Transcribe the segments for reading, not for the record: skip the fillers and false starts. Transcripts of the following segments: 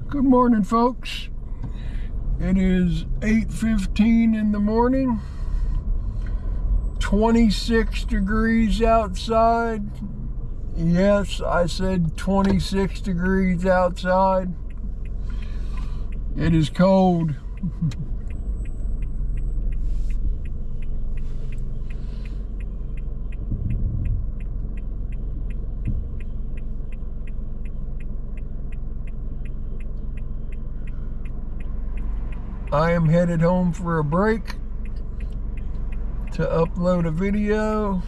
Good morning, folks. It is 8:15 in the morning. 26 degrees outside. Yes, I said 26 degrees outside. It is cold. I am headed home for a break to upload a video.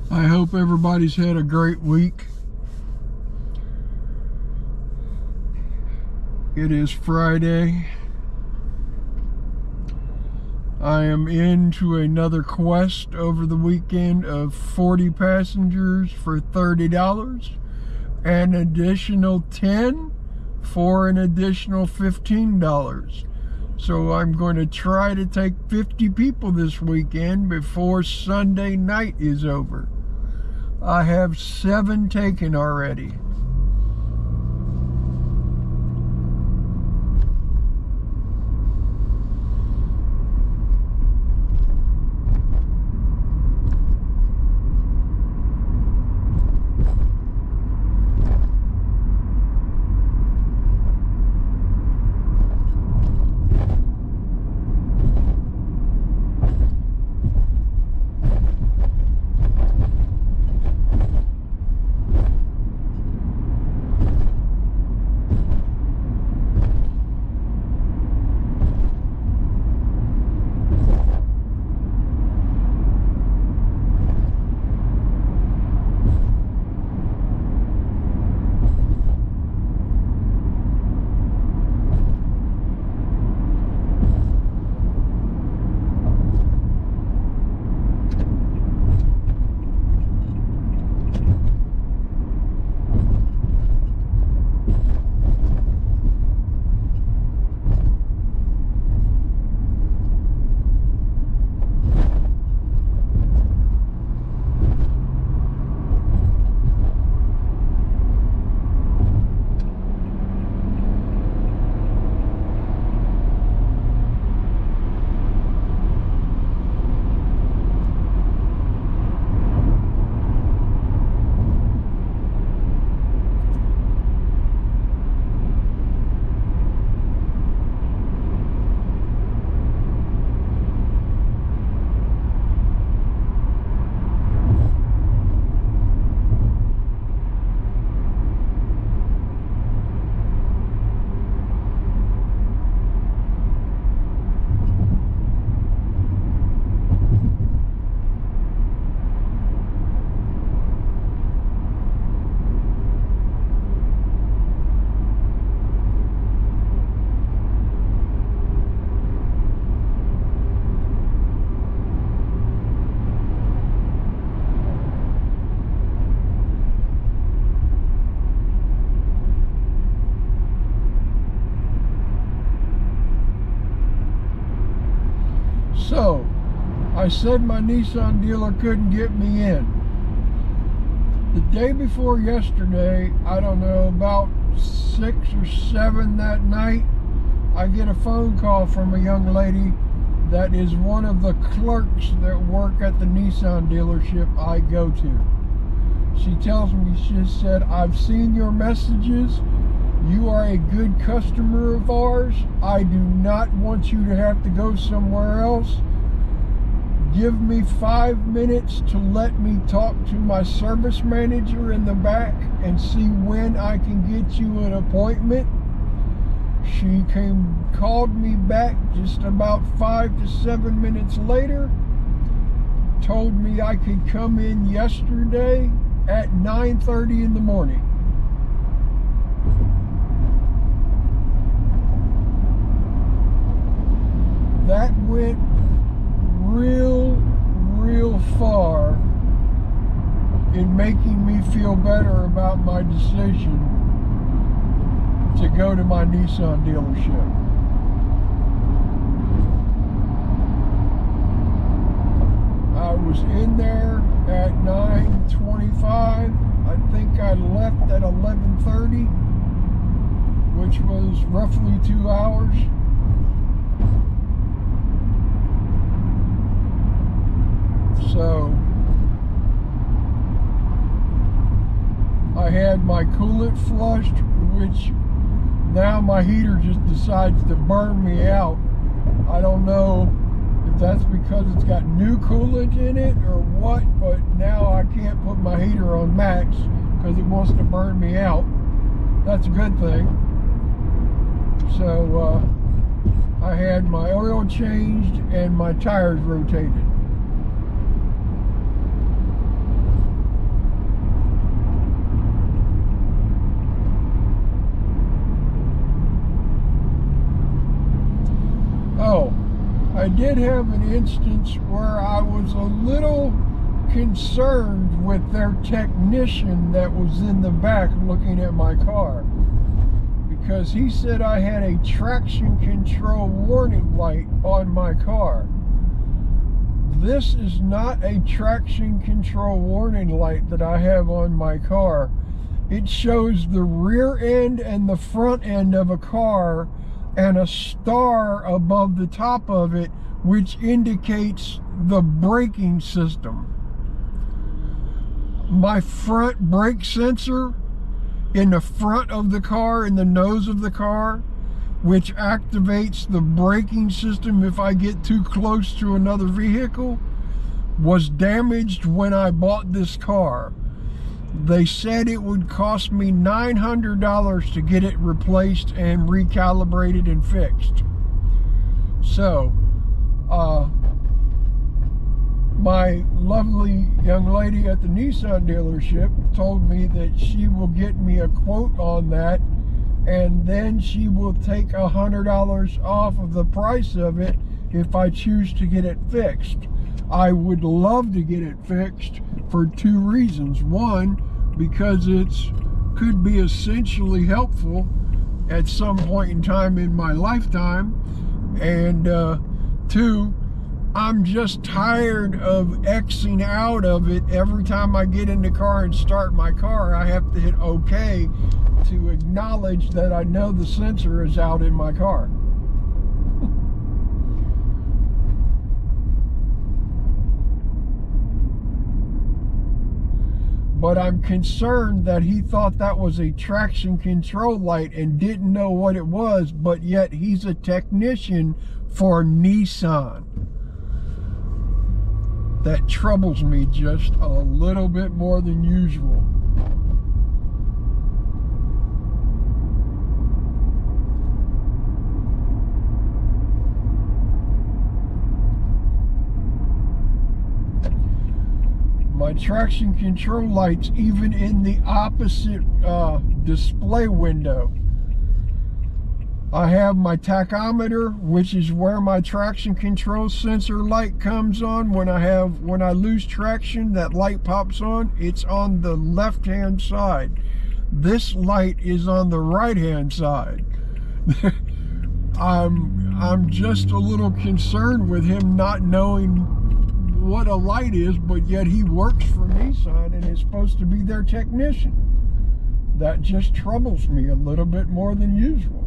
I hope everybody's had a great week. It is Friday. I am into another quest over the weekend of 40 passengers for $30, an additional 10 for an additional $15. So I'm going to try to take 50 people this weekend before Sunday night is over. I have 7 taken already. So, I said my Nissan dealer couldn't get me in. The day before yesterday, I don't know, about 6 or 7 that night, I get a phone call from a young lady that is one of the clerks that work at the Nissan dealership I go to. She tells me, she said, I've seen your messages. You are a good customer of ours. I do not want you to have to go somewhere else. Give me 5 minutes to let me talk to my service manager in the back and see when I can get you an appointment. She called me back just about 5 to 7 minutes later, told me I could come in yesterday at 9:30 in the morning. That went real far in making me feel better about my decision to go to my Nissan dealership. I was in there at 9:25. I think I left at 11:30, which was roughly 2 hours. So I had my coolant flushed, which now my heater just decides to burn me out. I don't know if that's because it's got new coolant in it or what, but now I can't put my heater on max because it wants to burn me out. That's a good thing. So I had my oil changed and my tires rotated. Oh, I did have an instance where I was a little concerned with their technician that was in the back looking at my car, because he said I had a traction control warning light on my car. This is not a traction control warning light that I have on my car. It shows the rear end and the front end of a car and a star above the top of it, which indicates the braking system. My front brake sensor in the front of the car, in the nose of the car, which activates the braking system if I get too close to another vehicle, was damaged when I bought this car. They said it would cost me $900 to get it replaced and recalibrated and fixed. So, my lovely young lady at the Nissan dealership told me that she will get me a quote on that, and then she will take $100 off of the price of it if I choose to get it fixed. I would love to get it fixed for 2 reasons. One, because it could be essentially helpful at some point in time in my lifetime, and 2, I'm just tired of Xing out of it. Every time I get in the car and start my car, I have to hit OK to acknowledge that I know the sensor is out in my car. But I'm concerned that he thought that was a traction control light and didn't know what it was, but yet he's a technician for Nissan. That troubles me just a little bit more than usual. My traction control lights, even in the opposite display window. I have my tachometer, which is where my traction control sensor light comes on. When I lose traction, that light pops on. It's on the left-hand side. This light is on the right-hand side. I'm just a little concerned with him not knowing what a light is, but yet he works for Nissan and is supposed to be their technician. That just troubles me a little bit more than usual.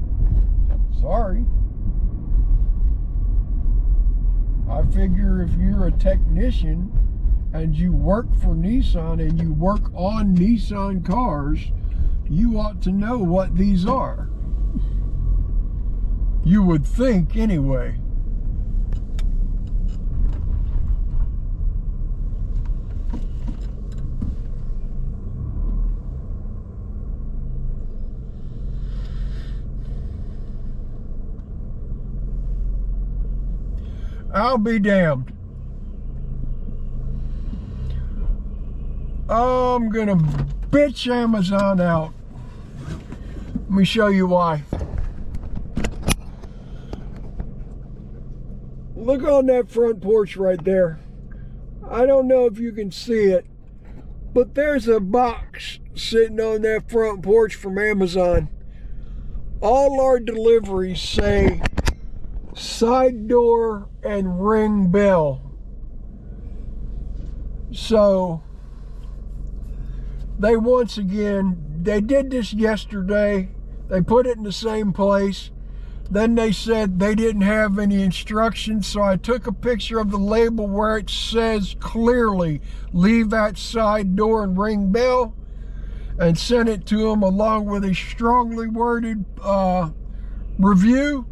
Sorry. I figure if you're a technician and you work for Nissan and you work on Nissan cars, you ought to know what these are. You would think anyway. I'll be damned. I'm gonna bitch Amazon out. Let me show you why. Look on that front porch right there. I don't know if you can see it, but there's a box sitting on that front porch from Amazon. All our deliveries say side door and ring bell. So they once again, they did this yesterday. They put it in the same place. Then they said they didn't have any instructions, so I took a picture of the label where it says clearly, leave that side door and ring bell, and sent it to them along with a strongly worded review.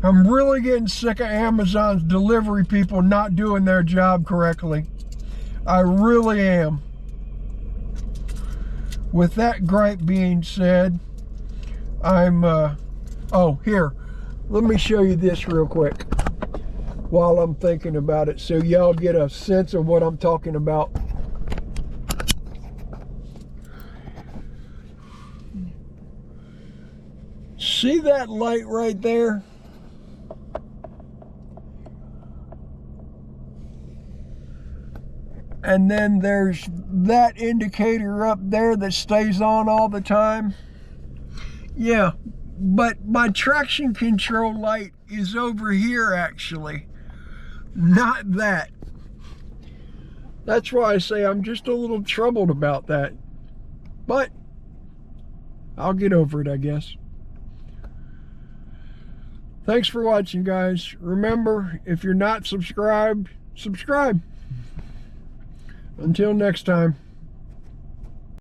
I'm really getting sick of Amazon's delivery people not doing their job correctly. I really am. With that gripe being said, oh, here, let me show you this real quick while I'm thinking about it so y'all get a sense of what I'm talking about. See that light right there? And then there's that indicator up there that stays on all the time. Yeah, but my traction control light is over here actually, not that. That's why I say I'm just a little troubled about that. But I'll get over it, I guess. Thanks for watching, guys. Remember, if you're not subscribed, subscribe. Until next time.